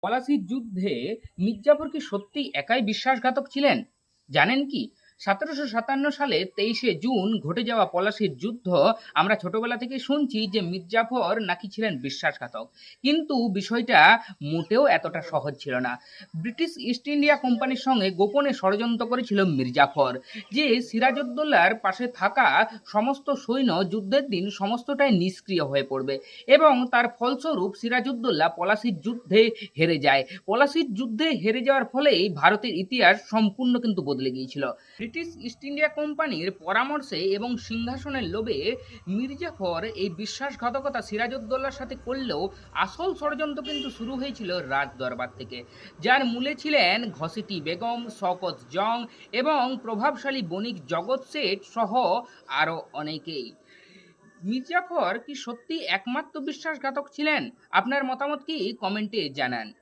পলাশির যুদ্ধে মির্জাফর কি সত্যি একাই বিশ্বাসঘাতক ছিলেন? জানেন কি? 1757 সালে 23শে জুন ঘটে যাওয়া পলাশির যুদ্ধ আমরা ছোটবেলা থেকে শুনছি যে মির্জাফর নাকি ছিলেন বিশ্বাসঘাতক। কিন্তু বিষয়টা মোটেও এতটা সহজ ছিল না। ব্রিটিশ ইস্ট ইন্ডিয়া কোম্পানির সঙ্গে গোপনে ষড়যন্ত্র করেছিল মির্জাফর, যে সিরাজউদ্দৌলার পাশে থাকা সমস্ত সৈন্য যুদ্ধের দিন সমস্তটাই নিষ্ক্রিয় হয়ে পড়বে এবং তার ফলস্বরূপ সিরাজউদ্দৌলা পলাশির যুদ্ধে হেরে যায়। পলাশির যুদ্ধে হেরে যাওয়ার ফলেই ভারতের ইতিহাস সম্পূর্ণ কিন্তু বদলে গিয়েছিল। ব্রিটিশ ইস্ট ইন্ডিয়া কোম্পানির পরামর্শে এবং সিংহাসনের লোভে মির্জাফর এই বিশ্বাসঘাতকতা সিরাজউদ্দৌলার সাথে করলেও আসল ষড়যন্ত্র কিন্তু শুরু হয়েছিল রাজ দরবার থেকে, যার মূলে ছিলেন ঘসিটি বেগম, শওকত জং এবং প্রভাবশালী বণিক জগৎ শেঠ সহ আরও অনেকেই। মির্জাফর কি সত্যি একমাত্র বিশ্বাসঘাতক ছিলেন? আপনার মতামত কি কমেন্টে জানান।